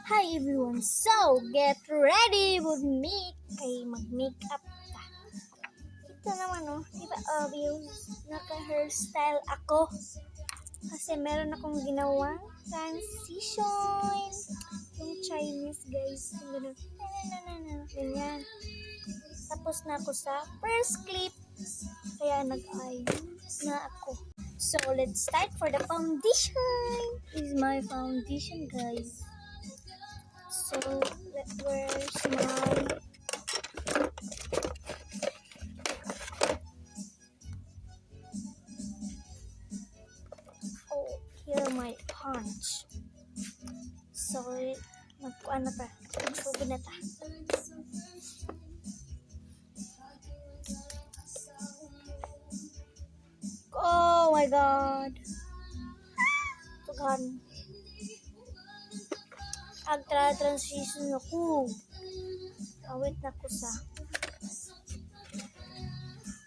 Hi everyone! So, get ready with me kay mag-makeup ka. Ito naman diba obvious, naka-hairstyle ako. Kasi meron akong ginawang transition. Yung Chinese guys, yung gano'n. Ganyan. Tapos na ako sa first clip. Kaya nag-ayos na ako. So, let's start for the foundation. This is my foundation guys. So, where's my... Oh, here my punch. So, magkuhan na ta. Magsugod na ta. Oh my God! Tugan. Agtra-transition ako. Awit na ko sa...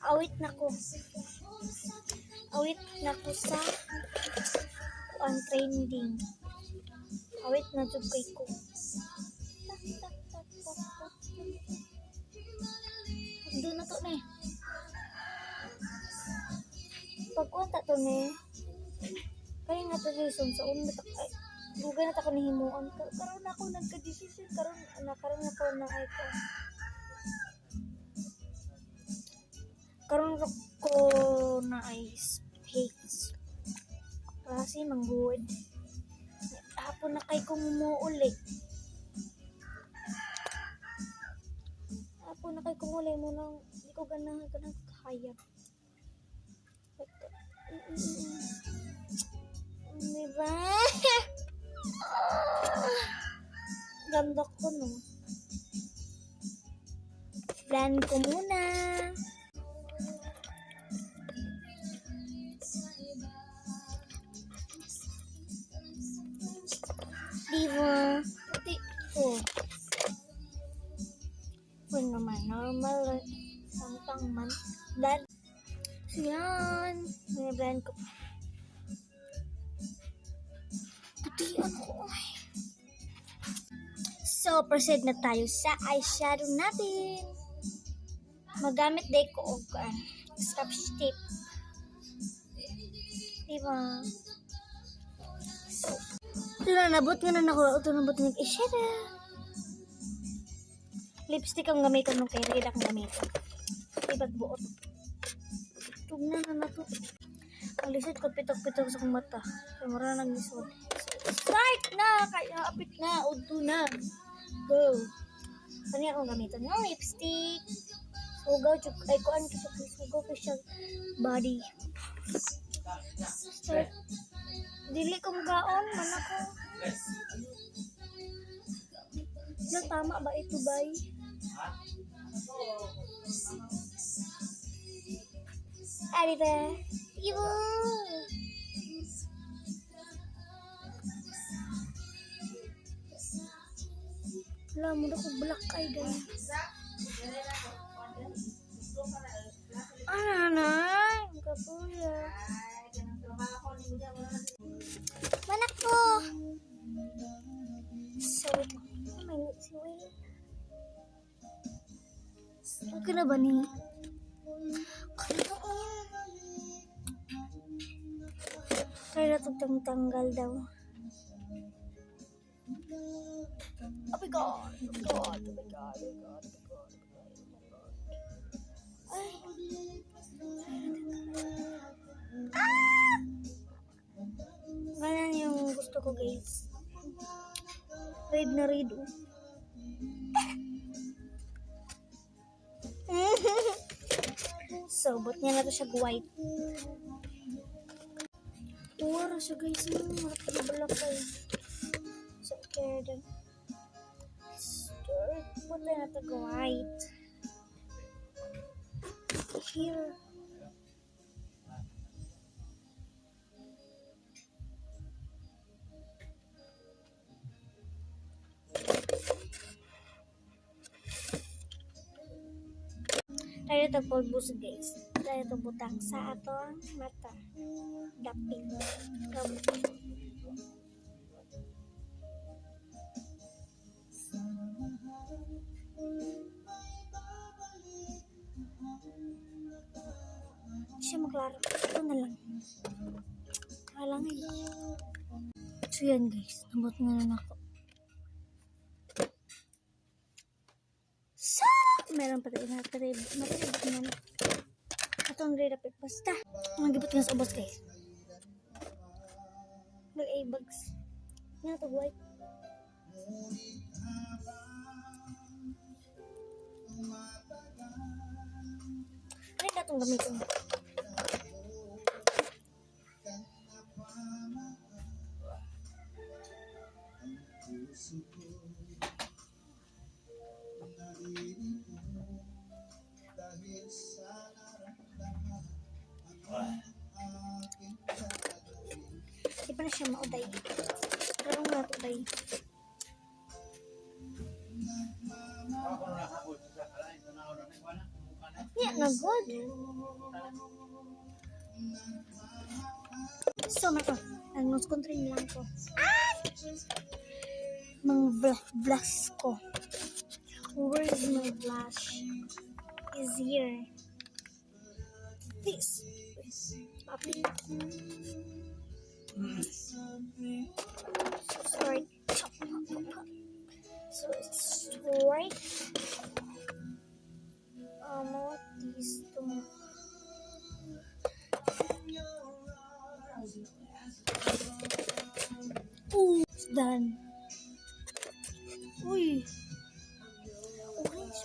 Awit na ko sa ang trending. Awit na jugay ko. Doon na to ne. Pagkuhan ta to ne. Kaya nga to reason sa unang ay dugay na ta ko ni himuon. Karon ako nagka-decision karon ako na ay ko. Karon ko na ay space. Kasi mangguwid. Hapon na kay kong umuuli. Hapon na kay kong umuuli mo nang hindi ko ganahan kaya. Diba? Ganda ko no. Plan ko muna. Diba? Pati ito. Kung naman, normal. Sampang man. Dan. So, yan. May brand ko. Putian ko. So, proceed na tayo sa eyeshadow natin. Magamit day ko og stop stick. Diba? So, ito na, nabot nga na ako. Ito nabot nga eyeshadow. Lipstick ang gamitin nung kay red ang gamitin. Ibag buot. Tugnan na to. Ang lisod ko pitok-pitok sa kong mata. Kaya mara na nag-lisod. Start na! Kaya apit na. Udto na. Go. Kanya akong gamitin ng lipstick. Sugaw. Ay, kuan ko siya. Sugaw ko siya. Body. Start. Dili kong gaon. Mana ko. Diyan, tama ba ito, bay? Diba? Diba? Wala mo na kong black eye dahil. Nanay? Kapuya. Manak ko! So, may si Will. Okay na ba niya? Kaya natutang tanggal daw. Oh my God! Oh my God! Ay! Ah! Ganyan yung gusto ko guys. Red na red. So, bot niya na to siya white. Wala siya guys. Marapag kayo. So, kaya din. Bot na to white. Here. Tayo ito pulbus guys. Tayo ito butang sa atong mata. Daping. parang ito na lang. Kala nga eh. So yan guys, nabot nga lang ako. So, meron pa tayo natarib na. Atong rirapit basta. Magibot nga sa ubos guys. Mag-a-bags. Nga to white. Ano na itong gamitin? Di pa na siya mauday. Pero nga uday. Yeah, na good. So, mato. Ang nose control lang ko. Mang blush ko. Where is my blush? Is here. This. Puppy. So sorry. So it's right. What these two? Ooh, it's done. Uy. Orange.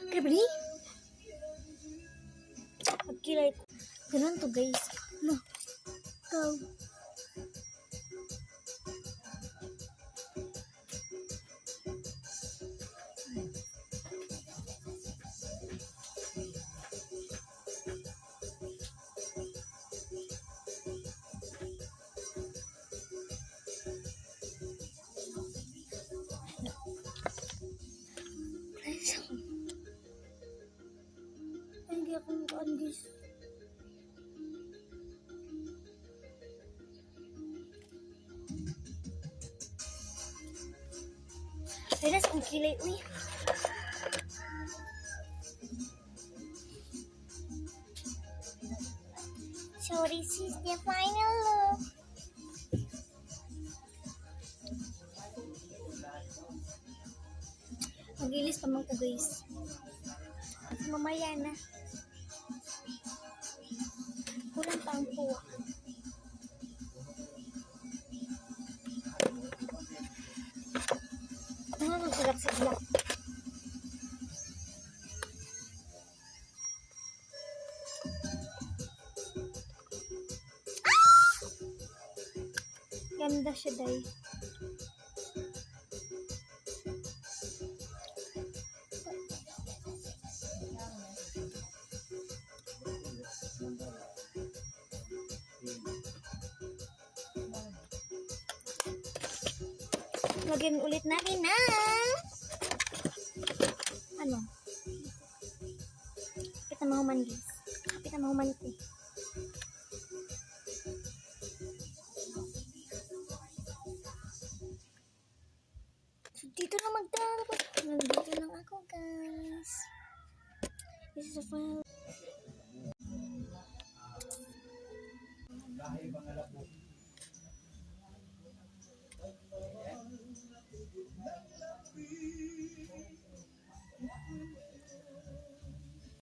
Kaya bali? Magkilay ko. Ganun to guys. No. Go. Hindi ako mukaan guys. Renas ang kilay. Uy. So this is the final look. Mag-ilis pa man ko guys. Mamaya na. Kulang pa ang puwa. Ano magkulak sa ilak? Ganda siya day. Lagyan ulit natin na ano? Kapit na mahuman guys. Kapit na mahuman ito. So dito na magtatapos. Nandito lang ako guys. This is the final.